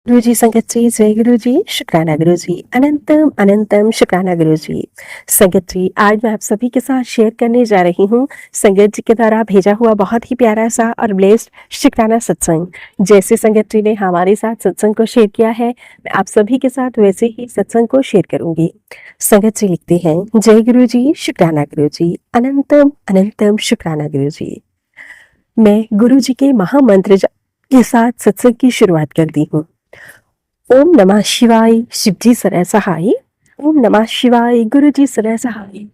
गुरु जी संगत जी, जय गुरु जी, शुक्राना गुरु जी, अनंतम अनंतम शुक्राना गुरु जी। संगत जी, आज मैं आप सभी के साथ शेयर करने जा रही हूँ संगत जी के द्वारा भेजा हुआ बहुत ही प्यारा सा और ब्लेस्ड शुक्राना सत्संग। जैसे संगत जी ने हमारे साथ सत्संग को शेयर किया है, मैं आप सभी के साथ वैसे ही सत्संग को शेयर करूंगी। संगत जी लिखते हैं, जय गुरु जी, शुक्राना गुरु जी, अनंतम अनंतम शुक्राना गुरु जी। मैं गुरु जी के महामंत्र के साथ सत्संग की शुरुआत करती हूँ। ओम नमः शिवाय, शिवजी सरय सहाय। ओम नमः शिवाय, गुरुजी सरय सहाय।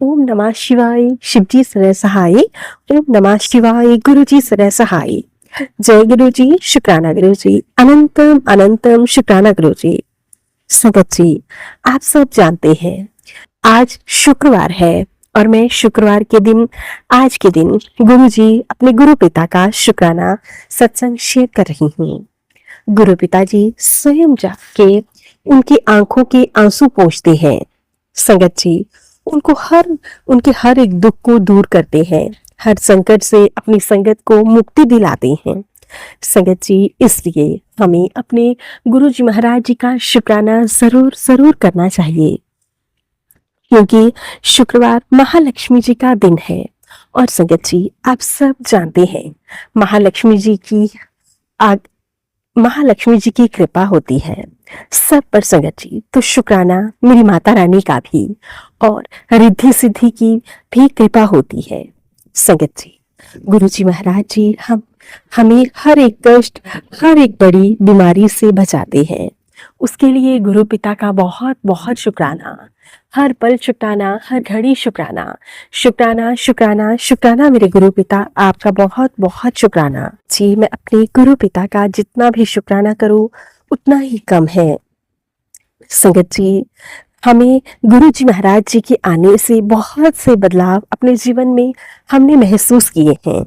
ओम नमः शिवाय, शिवजी सरय सहाय। ओम नमः शिवाय, गुरुजी सरय सहाय। जय गुरु जी, शुक्राना गुरु जी, अनंतम अनंतम शुक्राना गुरु जी। संगत जी, आप सब जानते हैं आज शुक्रवार है और मैं शुक्रवार के दिन आज के दिन गुरु जी अपने गुरु पिता का शुक्राना सत्संग शेयर कर रही हूँ। गुरु पिताजी स्वयं जाके उनकी आंखों के आंसू पोंछते हैं। संगत जी उनके हर एक दुख को दूर करते हैं, हर संकट से अपनी संगत को मुक्ति दिलाते हैं। संगत जी, इसलिए हमें अपने गुरु जी महाराज जी का शुक्राना जरूर जरूर करना चाहिए, क्योंकि शुक्रवार महालक्ष्मी जी का दिन है। और संगत जी, आप सब जानते हैं महालक्ष्मी जी की कृपा होती है सब पर। संगत जी, तो शुक्राना मेरी माता रानी का भी और रिद्धि सिद्धि की भी कृपा होती है। संगत जी, गुरु जी महाराज जी हमें हर एक कष्ट, हर एक बड़ी बीमारी से बचाते हैं। उसके लिए गुरु पिता का बहुत बहुत शुक्राना, हर पल शुक्राना, हर घड़ी शुक्राना, शुक्राना शुक्राना शुक्राना मेरे गुरु पिता, आपका बहुत बहुत शुक्राना। जी, मैं अपने गुरु पिता का जितना भी शुक्राना करूं उतना ही कम है। संगत जी, हमें गुरु जी महाराज जी के आने से बहुत से बदलाव अपने जीवन में हमने महसूस किए हैं।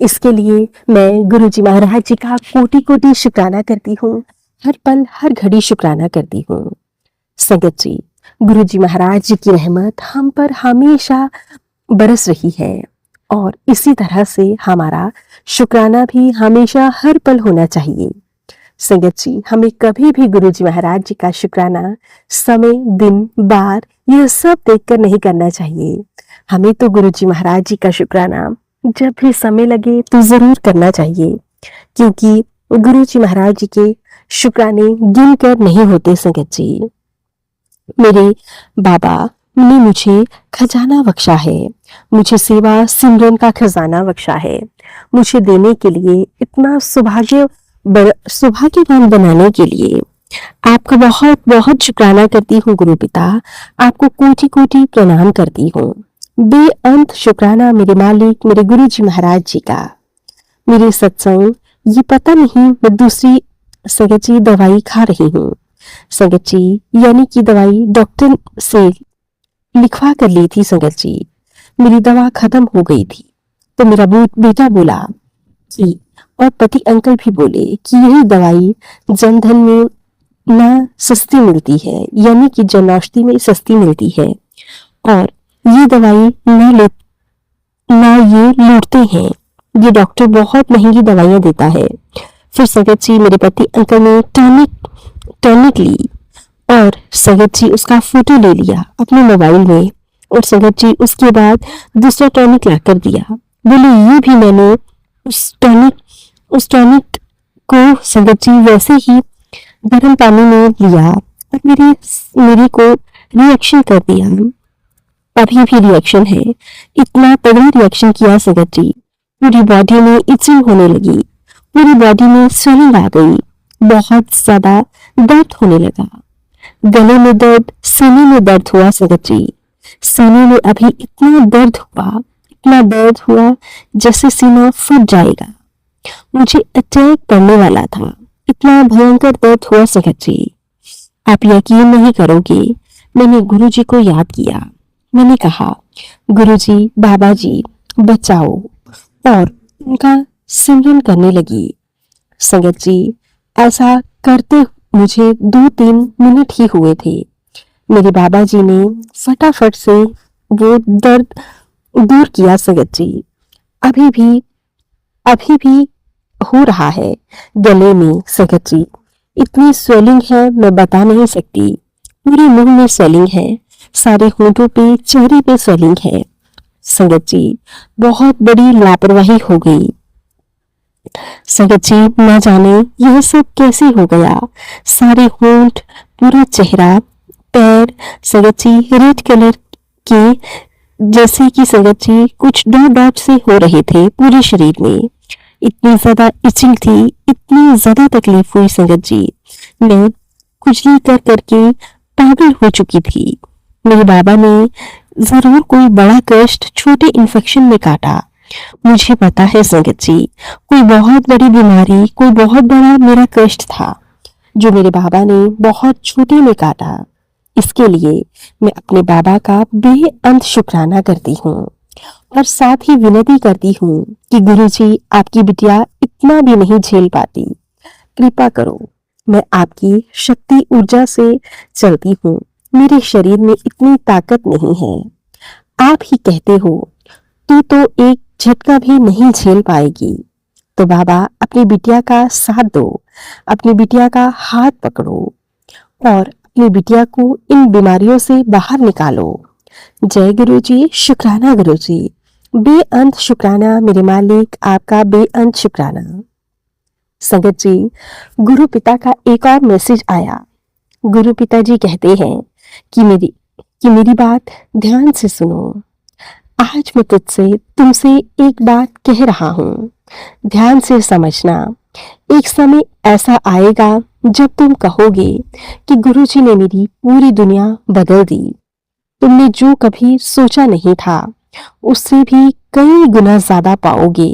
इसके लिए मैं गुरु जी महाराज जी का कोटि कोटि शुक्राना करती हूँ, हर पल हर घड़ी शुक्राना करती हूँ। संगत जी, गुरु जी महाराज जी की रहमत हम पर हमेशा बरस रही है और इसी तरह से हमारा शुक्राना भी हमेशा हर पल होना चाहिए। संगत जी, हमें कभी भी गुरु जी महाराज जी का शुक्राना समय, दिन, बार यह सब देखकर नहीं करना चाहिए। हमें तो गुरु जी महाराज जी का शुक्राना जब भी समय लगे तो जरूर करना चाहिए, क्योंकि गुरु जी महाराज जी के शुक्राने गिन कर नहीं होते। संगत जी, मेरे बाबा ने मुझे खजाना बख्शा है, मुझे सेवा सिमरन का खजाना बख्शा है। मुझे देने के लिए इतना सौभाग्यवान बनाने के लिए आपका बहुत बहुत शुक्राना करती हूँ गुरु पिता। आपको कोटि कोटि प्रणाम करती हूँ। बेअंत शुक्राना मेरे मालिक, मेरे गुरु जी महाराज जी का। मेरे सत्संग, ये पता नहीं मैं दूसरी संगत जी दवाई खा रही हूँ। संगत जी, यानी कि दवाई डॉक्टर से लिखवा कर ली थी। संगत जी, मेरी दवा खत्म हो गई थी तो मेरा बेटा बोला कि, और पति अंकल भी बोले कि यही दवाई जनधन में ना सस्ती मिलती है, यानी कि जन औषधि में सस्ती मिलती है, और ये दवाई ना ये लूटते हैं। ये डॉक्टर बहुत महंगी दवाइयां देता है। फिर संगत जी, मेरे पति अंकल ने टॉनिक ली और संगत जी उसका फोटो ले लिया अपने मोबाइल में, और संगत जी उसके बाद दूसरा टॉनिक ला कर दिया। बोले ये भी मैंने उस टॉनिक को संगत जी वैसे ही गर्म पानी में लिया और मेरे को रिएक्शन कर दिया। अभी भी रिएक्शन है, इतना तगड़ा रिएक्शन किया संगत जी। पूरी बॉडी में इचिंग होने लगी, पूरी बॉडी में स्वेलिंग आ गई, बहुत ज्यादा दर्द होने लगा। गले में दर्द, सीने में दर्द हुआ संगत जी। सीने में अभी इतना दर्द हुआ जैसे सीना फट जाएगा। मुझे अटैक पड़ने वाला था, इतना भयंकर दर्द हुआ संगत जी। आप यकीन नहीं करोगे, मैंने गुरु जी को याद किया। मैंने कहा, गुरु जी, बाबा जी बचाओ, और उनका सिमरन करने लगी। संगत जी, ऐसा करते मुझे 2-3 मिनट ही हुए थे। मेरे बाबा जी ने फटाफट से वो दर्द दूर किया। संगत जी, अभी भी हो रहा है गले में। संगत जी, इतनी स्वेलिंग है मैं बता नहीं सकती। पूरे मुंह में स्वेलिंग है, सारे होंठों पे, चेहरे पे स्वेलिंग है। संगत जी, बहुत बड़ी लापरवाही हो गई। संगत जी, न जाने यह सब कैसे हो गया। सारे होंठ, पूरा चेहरा, पैर संगत जी रेड कलर के, जैसे कि संगत जी कुछ डॉट डॉट से हो रहे थे पूरे शरीर में। इतनी ज्यादा इचिंग थी, इतनी ज्यादा तकलीफ हुई संगत जी, मैं खुजली कर करके पागल हो चुकी थी। मेरे बाबा ने जरूर कोई बड़ा कष्ट छोटे इन्फेक्शन में काटा। मुझे पता है संगत जी, कोई बहुत बड़ी बीमारी, कोई बहुत बड़ा मेरा कष्ट था जो मेरे बाबा ने बहुत छोटे में काटा। इसके लिए मैं अपने बाबा का बेअंत शुक्राना करती हूँ और साथ ही विनती करती हूँ कि गुरुजी, आपकी बिटिया इतना भी नहीं झेल पाती, कृपा करो। मैं आपकी शक्ति ऊर्जा से चलती हूँ, मेरे शरीर में इतनी ताकत नहीं है। आप ही कहते हो तू तो एक झटका भी नहीं झेल पाएगी। तो बाबा, अपनी बिटिया का साथ दो, अपनी बिटिया का हाथ पकड़ो और अपनी बिटिया को इन बीमारियों से बाहर निकालो। जय गुरु जी, शुक्राना गुरु जी, बेअंत शुक्राना मेरे मालिक, आपका बेअंत शुक्राना। संगत जी, गुरु पिता का एक और मैसेज आया। गुरु पिताजी कहते हैं कि मेरी बात ध्यान से सुनो। आज मैं तुमसे एक बात कह रहा हूँ, ध्यान से समझना। एक समय ऐसा आएगा जब तुम कहोगे कि गुरुजी ने मेरी पूरी दुनिया बदल दी। तुमने जो कभी सोचा नहीं था उससे भी कई गुना ज्यादा पाओगे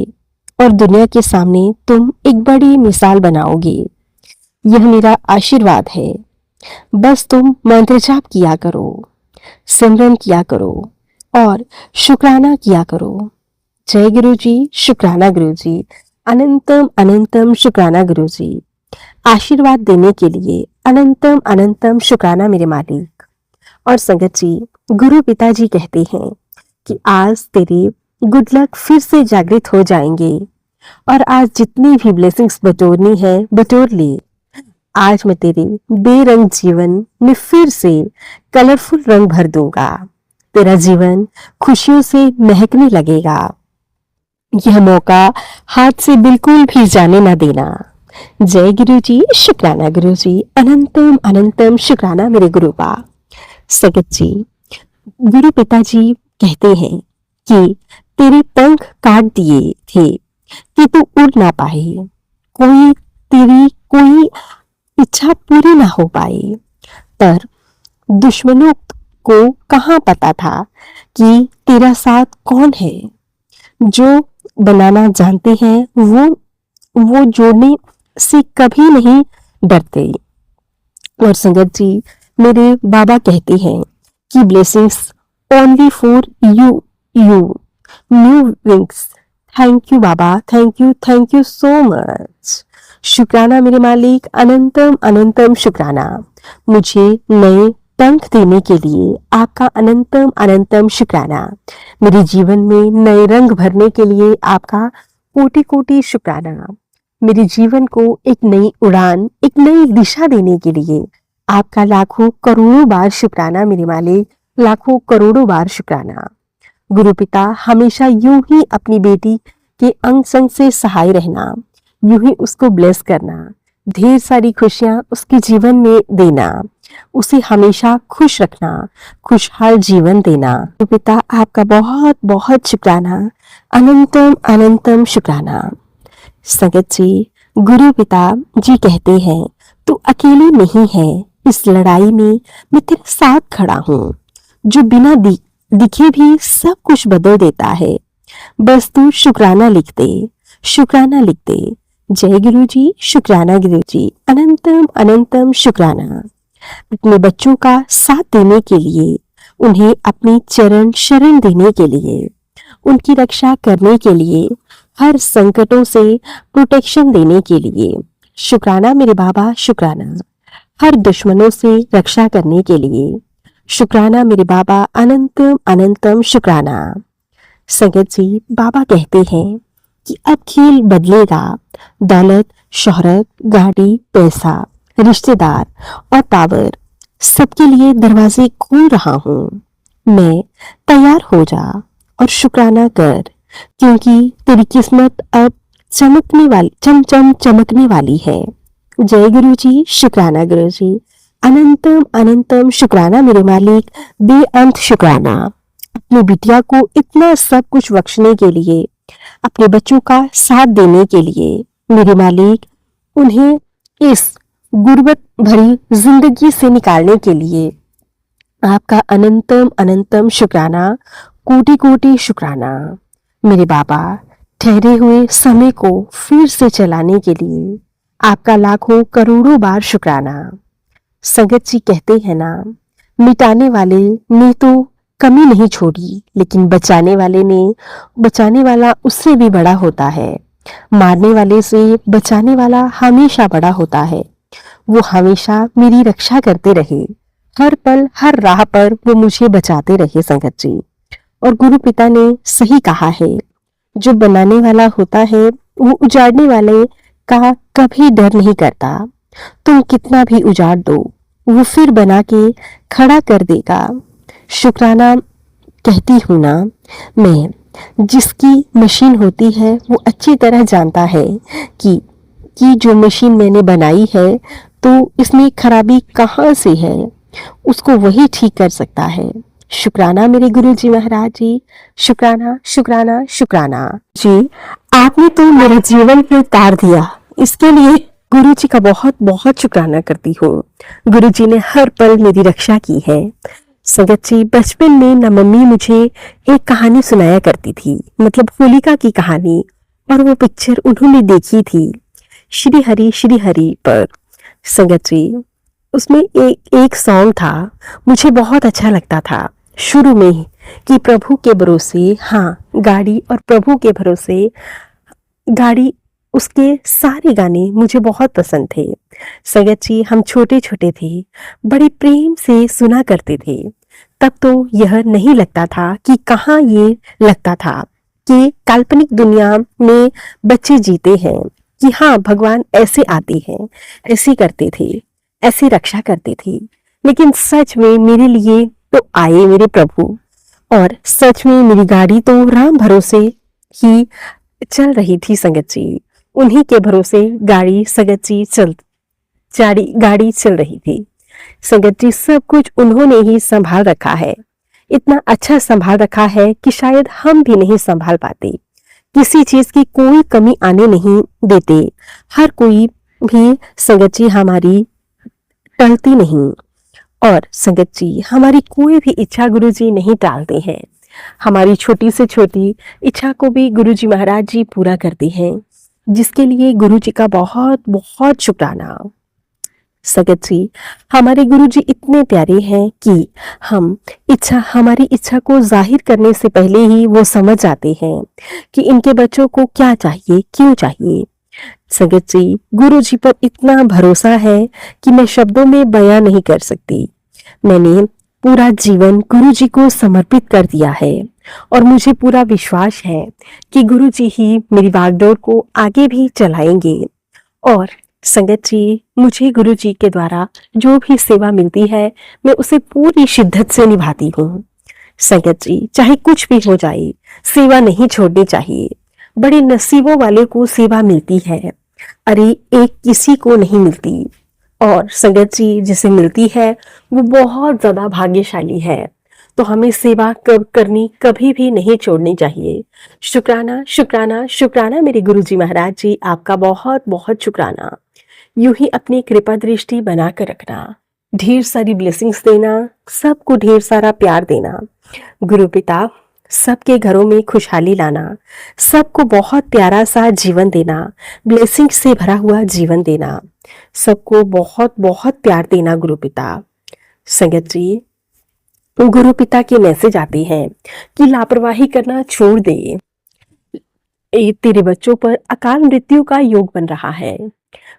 और दुनिया के सामने तुम एक बड़ी मिसाल बनाओगे। यह मेरा आशीर्वाद है। बस तुम मंत्र जाप किया करो, सिमरन किया करो और शुक्राना किया करो। जय गुरु जी, शुक्राना गुरु जी, अनंतम अनंतम शुक्राना गुरु जी। आशीर्वाद देने के लिए अनंतम अनंतम शुक्राना मेरे मालिक। और संगत जी, गुरु पिताजी कहते हैं कि आज तेरे गुड लक फिर से जागृत हो जाएंगे और आज जितनी भी ब्लेसिंग्स बटोरनी है बटोर ले। आज मैं तेरे बेरंग जीवन में फिर से कलरफुल रंग भर दूंगा। तेरा जीवन खुशियों से महकने लगेगा। यह मौका हाथ से बिल्कुल भी जाने ना देना। जय गुरु जी, शुक्राना गुरु जी, अनंतम अनंतम शुक्राना मेरे गुरुपा। संगत जी, गुरु पिताजी कहते हैं कि तेरे पंख काट दिए थे कि तू उड़ ना पाए, तेरी कोई इच्छा पूरी ना हो पाए। पर दुश्मनों को कहाँ पता था कि तेरा साथ कौन है। जो बनाना जानते हैं वो जोड़ने से कभी नहीं डरते। और संगत जी, मेरे बाबा कहते हैं कि blessings only for you new wings. Thank you Baba, thank you so much. शुक्राना मेरे मालिक, अनंतम अनंतम शुक्राना। मुझे नए पंख देने के लिए आपका अनंतम अनंतम शुक्राना। मेरे जीवन में नए रंग भरने के लिए आपका कोटि कोटि शुक्राना। मेरे जीवन को एक नई उड़ान, एक नई दिशा देने के लिए आपका लाखों करोड़ों बार शुक्राना मेरे मालिक, लाखों करोड़ों बार शुक्राना। गुरु पिता, हमेशा यूं ही अपनी बेटी के अंग संग से सहाय रहना, यूं ही उसको ब्लेस करना, ढेर सारी खुशियां उसके जीवन में देना, उसे हमेशा खुश रखना, खुशहाल जीवन देना। गुरु पिता, आपका बहुत बहुत शुक्राना, अनंतम अनंतम शुक्राना। संगत जी, गुरु पिता जी कहते हैं तू अकेली नहीं है, इस लड़ाई में मैं तेरे साथ खड़ा हूँ। जो बिना दिखे भी सब कुछ बदल देता है, बस तू शुक्राना लिख दे, शुक्राना लिख दे। जय गुरु जी, शुक्राना गुरु जी, अनंतम अनंतम शुक्राना। अपने बच्चों का साथ देने के लिए, उन्हें अपनी चरण शरण देने के लिए, उनकी रक्षा करने के लिए, हर संकटों से प्रोटेक्शन देने के लिए शुक्राना मेरे बाबा, शुक्राना। हर दुश्मनों से रक्षा करने के लिए शुक्राना मेरे बाबा, अनंतम अनंतम शुक्राना। संगत जी, बाबा कहते हैं कि अब खेल बदलेगा। दौलत, शोहरत, गाड़ी, पैसा रिश्तेदार और पावर, सबके लिए दरवाजे खोल रहा हूँ। मैं तैयार हो जा और शुक्राना कर, क्योंकि तेरी किस्मत अब चमकने वाली चमकने वाली है। जय गुरु जी, शुक्राना गुरु जी। अनंतम अनंतम शुक्राना मेरे मालिक, बेअंत शुक्राना अपनी बिटिया को इतना सब कुछ बख्शने के लिए, अपने बच्चों का साथ देने के लिए मेरे मालिक, उन्हें इस गुर्बत भरी जिंदगी से निकालने के लिए आपका अनंतम अनंतम शुक्राना, कोटि कोटि शुक्राना। मेरे बाबा, ठहरे हुए समय को फिर से चलाने के लिए आपका लाखों करोड़ों बार शुक्राना। संगत जी कहते हैं ना, मिटाने वाले ने तो कमी नहीं छोड़ी, लेकिन बचाने वाला उससे भी बड़ा होता है। मारने वाले से बचाने वाला हमेशा बड़ा होता है। वो हमेशा मेरी रक्षा करते रहे, हर पल हर राह पर वो मुझे बचाते रहे संगत जी। और गुरु पिता ने सही कहा है, जो बनाने वाला होता है वो उजाड़ने वाले का कभी डर नहीं करता। तुम कितना भी उजाड़ दो, वो फिर बना के खड़ा कर देगा। शुक्राना कहती हूँ ना मैं, जिसकी मशीन होती है वो अच्छी तरह जानता है कि जो मशीन मैंने बनाई है तो इसमें खराबी कहाँ से है, उसको वही ठीक कर सकता है। शुक्राना मेरे गुरु जी महाराज जी, शुक्राना शुक्राना शुक्राना जी। आपने तो मेरे जीवन में उतार दिया, इसके लिए गुरु जी का बहुत बहुत शुक्राना करती हूँ। गुरु जी ने हर पल मेरी रक्षा की है। संगत जी, बचपन में न मम्मी मुझे एक कहानी सुनाया करती थी, मतलब होलिका की कहानी, और वो पिक्चर उन्होंने देखी थी श्री हरि पर। संगत जी, उसमें एक सॉन्ग था, मुझे बहुत अच्छा लगता था शुरू में ही, कि प्रभु के भरोसे हाँ गाड़ी, और प्रभु के भरोसे गाड़ी, उसके सारे गाने मुझे बहुत पसंद थे। संगत जी, हम छोटे छोटे थे, बड़े प्रेम से सुना करते थे। तब तो यह नहीं लगता था कि कहाँ ये लगता था कि काल्पनिक दुनिया में बच्चे जीते हैं, कि हाँ भगवान ऐसे आते हैं, ऐसे करते थे, ऐसे रक्षा करते थे। लेकिन सच में मेरे लिए तो आए मेरे प्रभु, और सच में मेरी गाड़ी तो राम भरोसे ही चल रही थी संगत जी। उन्हीं के भरोसे गाड़ी संगत जी गाड़ी चल रही थी। संगत जी, सब कुछ उन्होंने ही संभाल रखा है, इतना अच्छा संभाल रखा है कि शायद हम भी नहीं संभाल पाते। किसी चीज की कोई कमी आने नहीं देते, हर कोई भी संगत जी हमारी टलती नहीं। और संगत जी, हमारी कोई भी इच्छा गुरु जी नहीं टालते हैं। हमारी छोटी से छोटी इच्छा को भी गुरु जी महाराज जी पूरा करते हैं, जिसके लिए गुरु जी का बहुत बहुत शुक्राना। संगत जी, हमारे गुरु जी इतने प्यारे हैं कि हमारी इच्छा को जाहिर करने से पहले ही वो समझ जाते हैं कि इनके बच्चों को क्या चाहिए, क्यों चाहिए। संगत जी, गुरु जी पर इतना भरोसा है कि मैं शब्दों में बयां नहीं कर सकती। मैंने पूरा जीवन गुरु जी को समर्पित कर दिया है, और मुझे पूरा विश्वास है कि गुरु जी ही मेरी बागडोर को आगे भी चलाएंगे। और संगत जी, मुझे गुरु जी के द्वारा जो भी सेवा मिलती है, मैं उसे पूरी शिद्दत से निभाती हूँ। संगत जी, चाहे कुछ भी हो जाए, सेवा नहीं छोड़नी चाहिए। बड़े नसीबों वाले को सेवा मिलती है, अरे एक किसी को नहीं मिलती। और संगत जी, जिसे मिलती है वो बहुत ज्यादा भाग्यशाली है। तो हमें सेवा करनी कभी भी नहीं छोड़नी चाहिए। शुक्राना शुक्राना शुक्राना मेरे गुरु जी महाराज जी, आपका बहुत बहुत शुक्राना। यूं ही अपनी कृपा दृष्टि बनाकर रखना, ढेर सारी ब्लेसिंग्स देना, सबको ढेर सारा प्यार देना। गुरु पिता, सबके घरों में खुशहाली लाना, सबको बहुत प्यारा सा जीवन देना, ब्लेसिंग से भरा हुआ जीवन देना, सबको बहुत बहुत प्यार देना गुरु पिता। संगत जी, गुरु पिता के मैसेज आते हैं कि लापरवाही करना छोड़ दे, तेरे बच्चों पर अकाल मृत्यु का योग बन रहा है।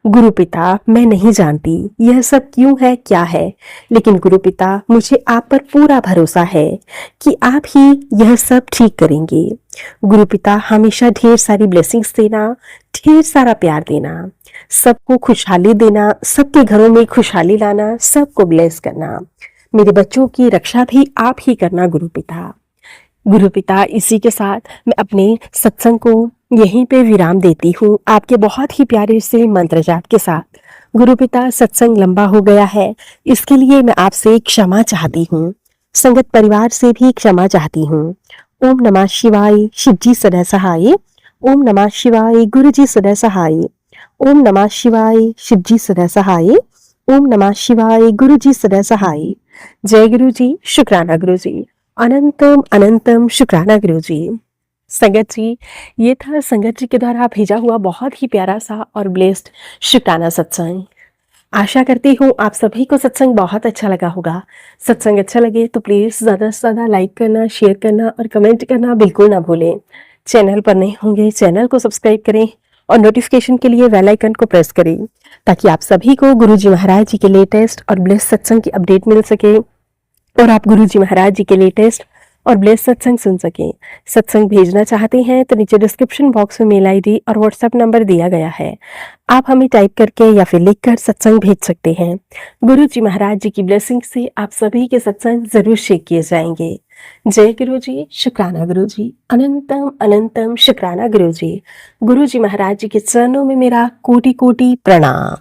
गुरु पिता, मैं नहीं जानती यह सब क्यों है क्या है, लेकिन गुरु पिता मुझे आप पर पूरा भरोसा है कि आप ही यह सब ठीक करेंगे। गुरु पिता हमेशा ढेर सारी ब्लेसिंग्स देना, ढेर सारा प्यार देना, सबको खुशहाली देना, सबके घरों में खुशहाली लाना, सबको ब्लेस करना। मेरे बच्चों की रक्षा भी आप ही करना गुरु पिता। गुरु पिता, इसी के साथ मैं अपने सत्संग को यहीं पे विराम देती हूँ आपके बहुत ही प्यारे से मंत्र जाप के साथ। गुरु पिता, सत्संग लंबा हो गया है, इसके लिए मैं आपसे क्षमा चाहती हूँ, संगत परिवार से भी क्षमा चाहती हूँ। ओम नमः शिवाय, शिव जी सदा सहाय। ओम नमः शिवाय, गुरु जी सदा सहाय। ओम नमः शिवाय, शिव जी सदा सहाय। ओम नमः शिवाय, गुरु जी सदा सहाय। जय गुरु जी, शुक्राना गुरु जी, अनंतम अनंतम शुक्राना गुरु जी। संगत जी, ये था संगत जी के द्वारा भेजा हुआ बहुत ही प्यारा सा और ब्लेस्ड शुक्राना सत्संग। आशा करती हूँ आप सभी को सत्संग बहुत अच्छा लगा होगा। सत्संग अच्छा लगे तो प्लीज़ ज़्यादा से ज़्यादा लाइक करना, शेयर करना और कमेंट करना बिल्कुल ना भूलें। चैनल पर नए होंगे चैनल को सब्सक्राइब करें और नोटिफिकेशन के लिए बेल आइकन को प्रेस करें, ताकि आप सभी को गुरु जी महाराज जी के लेटेस्ट और ब्लेस्ड सत्संग की अपडेट मिल सके और आप गुरु जी महाराज जी के लेटेस्ट और ब्लेस्ड सत्संग सुन सकें। सत्संग भेजना चाहते हैं तो नीचे डिस्क्रिप्शन बॉक्स में मेल आईडी और व्हाट्सएप नंबर दिया गया है, आप हमें टाइप करके या फिर लिखकर सत्संग भेज सकते हैं। गुरु जी महाराज जी की ब्लेसिंग से आप सभी के सत्संग जरूर शेयर किए जाएंगे। जय गुरु जी, शुक्राना गुरु जी, अनंतम अनंतम शुक्राना गुरु जी। गुरु जी महाराज जी के चरणों में मेरा कोटि कोटि प्रणाम।